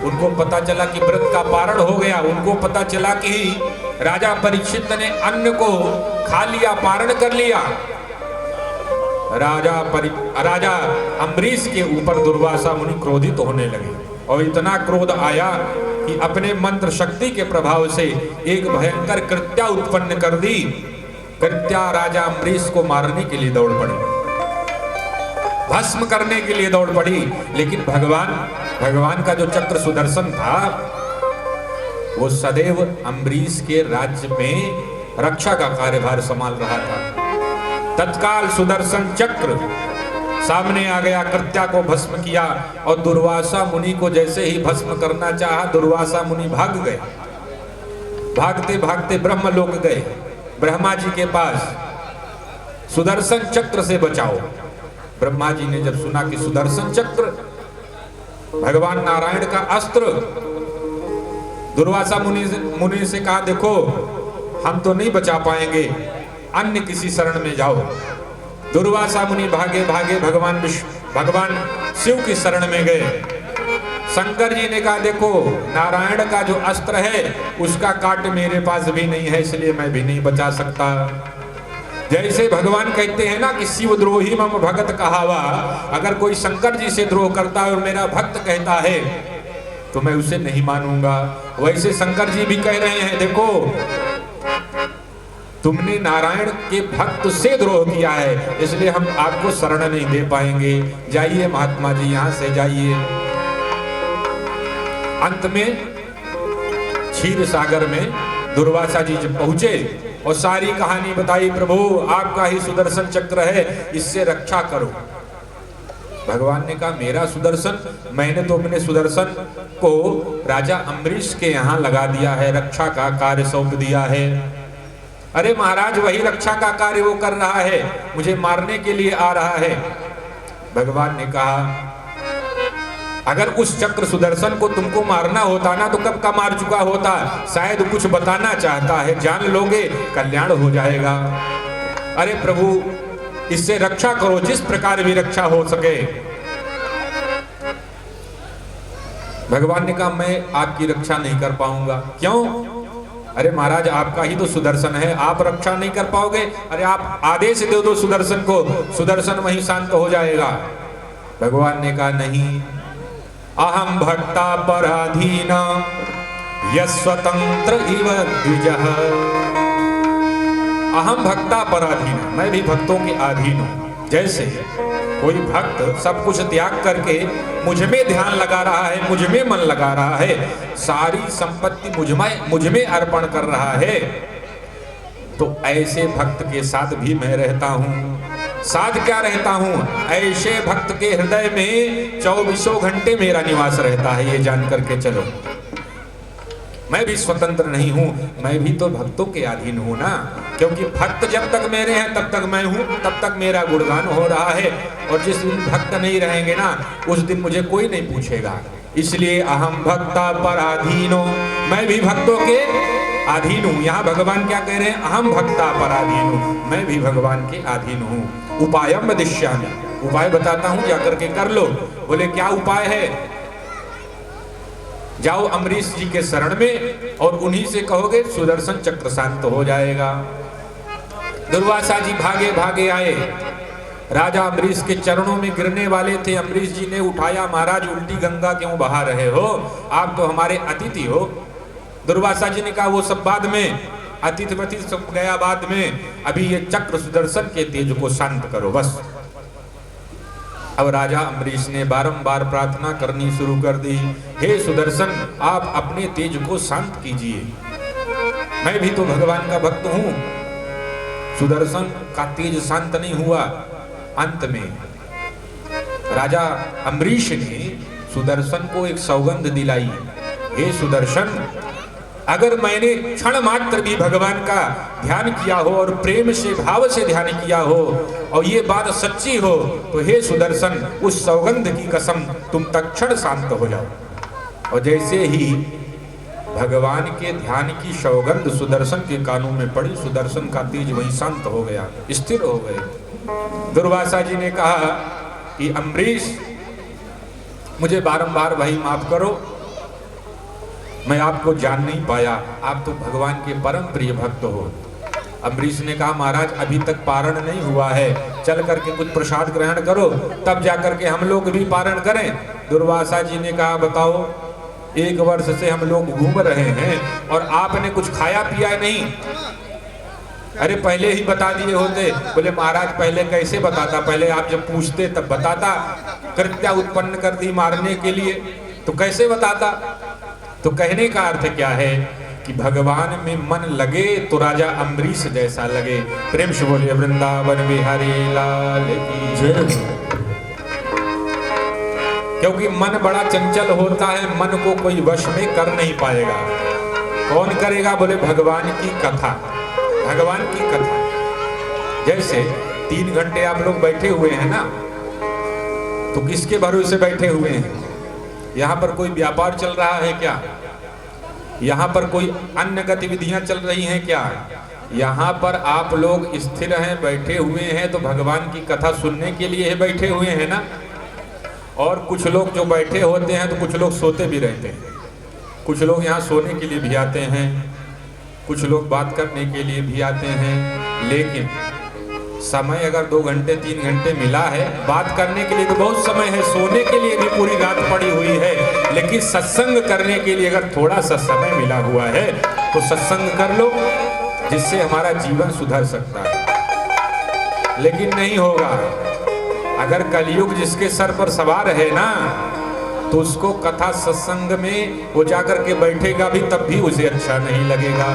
उनको पता चला कि व्रत का पारण हो गया, उनको पता चला कि राजा परीक्षित ने अन्न को खा लिया, पारण कर लिया। राजा अम्बरीश के ऊपर दुर्वासा मुनि क्रोधित होने लगे और इतना क्रोध आया कि अपने मंत्र शक्ति के प्रभाव से एक भयंकर कृत्या उत्पन्न कर दी। कृत्या राजा अम्बरीश को मारने के लिए दौड़ पड़ी, भस्म करने के लिए दौड़ पड़ी। लेकिन भगवान का जो चक्र सुदर्शन था वो सदैव अम्बरीश के राज्य में रक्षा का कार्यभार संभाल रहा था। तत्काल सुदर्शन चक्र सामने आ गया, कृत्या को भस्म किया और दुर्वासा मुनि को जैसे ही भस्म करना चाहा, दुर्वासा मुनि भाग गए। भागते भागते ब्रह्मलोक गए, ब्रह्मा जी के पास सुदर्शन चक्र से बचाओ। ब्रह्मा जी ने जब सुना कि सुदर्शन चक्र भगवान नारायण का अस्त्र, दुर्वासा मुनि से कहा देखो हम तो नहीं बचा पाएंगे, अन्य किसी शरण में जाओ। दुर्वासा मुनि भागे भागे भगवान शिव की शरण में गए। शंकर जी ने कहा देखो नारायण का जो अस्त्र है उसका काट मेरे पास भी नहीं है, इसलिए मैं भी नहीं बचा सकता। जैसे भगवान कहते हैं ना कि शिव द्रोही मम भगत कहावा, अगर कोई शंकर जी से द्रोह करता है और मेरा भक्त कहता है तो मैं उसे नहीं मानूंगा, वैसे शंकर जी भी कह रहे हैं देखो तुमने नारायण के भक्त से द्रोह किया है, इसलिए हम आपको शरण नहीं दे पाएंगे, जाइए महात्मा जी यहां से जाइए। अंत में क्षीर सागर में दुर्वासा जी जब पहुंचे और सारी कहानी बताई, प्रभु आपका ही सुदर्शन चक्र है, इससे रक्षा करो। भगवान ने कहा मेरा सुदर्शन, मैंने तो अपने सुदर्शन को राजा अम्बरीश के यहाँ लगा दिया है, रक्षा का कार्य सौंप दिया है। अरे महाराज वही रक्षा का कार्य वो कर रहा है, मुझे मारने के लिए आ रहा है। भगवान ने कहा अगर उस चक्र सुदर्शन को तुमको मारना होता ना तो कब का मार चुका होता, शायद कुछ बताना चाहता है, जान लोगे कल्याण हो जाएगा। अरे प्रभु इससे रक्षा करो, जिस प्रकार भी रक्षा हो सके। भगवान ने कहा मैं आपकी रक्षा नहीं कर पाऊंगा। क्यों? अरे महाराज आपका ही तो सुदर्शन है, आप रक्षा नहीं कर पाओगे? अरे आप आदेश दे दो सुदर्शन को, सुदर्शन वहीं शांत हो जाएगा। भगवान ने कहा नहीं, अहम भक्ता पराधीन यस्वतंत्र इव द्विजः। अहम भक्ता पराधीन, मैं भी भक्तों के अधीन हूं। जैसे कोई भक्त सब कुछ त्याग करके मुझ में ध्यान लगा रहा है, मुझ में मन लगा रहा है, सारी संपत्ति मुझ में अर्पण कर रहा है, तो ऐसे भक्त के साथ भी मैं रहता हूं। साथ क्या रहता हूं? ऐसे भक्त के हृदय में 24 घंटे मेरा निवास रहता है, ये जान करके चलो। मैं भी स्वतंत्र नहीं हूं, मैं भी तो भक्तों के अधीन हूं ना, क्योंकि भक्त जब तक मेरे हैं तब तक मैं हूं, तब तक मेरा गुणगान हो रहा है, और जिस दिन भक्त नहीं रहेंगे ना उस दिन मुझे कोई नहीं पूछेगा। इसलिए अहम भक्ता पराधीनो, मैं भी भक्तों के अधीन हूं। यहाँ भगवान क्या कह रहे हैं? अहम भक्ता पराधीन हूं, मैं भी भगवान के अधीन हूं। उपायम वदिष्यामि, उपाय बताता हूं, जाकर के कर लो। बोले क्या उपाय है? जाओ अम्बरीश जी के शरण में और उन्हीं से कहोगे सुदर्शन चक्र शांत हो जाएगा। दुर्वासा जी भागे भागे आए, राजा अम्बरीश के चरणों में गिरने वाले थे। अम्बरीश जी ने उठाया, महाराज उल्टी गंगा क्यों बहा रहे हो, आप तो हमारे अतिथि हो। दुर्वासा जी ने कहा वो सब बाद में, अतिथि मति सब गया बाद में, अभी ये चक्र सुदर्शन के तेज को शांत करो बस। अब राजा अम्बरीश ने बारंबार प्रार्थना करनी शुरू कर दी, हे सुदर्शन आप अपने तेज को शांत कीजिए, मैं भी तो भगवान का भक्त हूं। सुदर्शन का तेज शांत नहीं हुआ। अंत में राजा अम्बरीश ने सुदर्शन को एक सौगंध दिलाई, हे सुदर्शन अगर मैंने क्षण मात्र भी भगवान का ध्यान किया हो और प्रेम से भाव से ध्यान किया हो और ये बात सच्ची हो तो हे सुदर्शन उस सौगंध की कसम तुम तत्क्षण शांत हो जाओ। और जैसे ही भगवान के ध्यान की सौगंध सुदर्शन के कानों में पड़ी, सुदर्शन का तेज वहीं शांत हो गया, स्थिर हो गए। दुर्वासा जी ने कहा कि अम्बरीश मुझे बारंबार वही माफ करो, मैं आपको जान नहीं पाया, आप तो भगवान के परम प्रिय भक्त हो। अम्बरीश ने कहा महाराज अभी तक पारण नहीं हुआ है, चल करके कुछ प्रसाद ग्रहण करो तब जाकर के हम लोग भी पारण करें। दुर्वासा जी ने कहा बताओ 1 वर्ष से हम लोग घूम रहे हैं और आपने कुछ खाया पिया नहीं? अरे पहले ही बता दिए होते। बोले महाराज पहले कैसे बताता, पहले आप जब पूछते तब बताता, कृत्या उत्पन्न कर दी मारने के लिए तो कैसे बताता। तो कहने का अर्थ क्या है कि भगवान में मन लगे तो राजा अम्बरीश जैसा लगे। प्रेम से बोलिए वृंदावन बिहारी लाल की जय। क्योंकि मन बड़ा चंचल होता है, मन को कोई वश में कर नहीं पाएगा। कौन करेगा? बोले भगवान की कथा, भगवान की कथा। जैसे 3 घंटे आप लोग बैठे हुए हैं ना, तो किसके भरोसे बैठे हुए हैं? यहाँ पर कोई व्यापार चल रहा है क्या? यहाँ पर कोई अन्य गतिविधियां चल रही हैं क्या? यहाँ पर आप लोग स्थिर हैं, बैठे हुए हैं तो भगवान की कथा सुनने के लिए बैठे हुए हैं ना। और कुछ लोग जो बैठे होते हैं तो कुछ लोग सोते भी रहते हैं। कुछ लोग यहाँ सोने के लिए भी आते हैं, कुछ लोग बात करने के लिए भी आते हैं। लेकिन समय अगर 2 घंटे 3 घंटे मिला है बात करने के लिए तो बहुत समय है, सोने के लिए भी पूरी रात पड़ी हुई है। लेकिन सत्संग करने के लिए अगर थोड़ा सा समय मिला हुआ है तो सत्संग कर लो, जिससे हमारा जीवन सुधर सकता है। लेकिन नहीं होगा। अगर कलयुग जिसके सर पर सवार है ना, तो उसको कथा सत्संग में वो जाकर के बैठेगा भी तब भी उसे अच्छा नहीं लगेगा।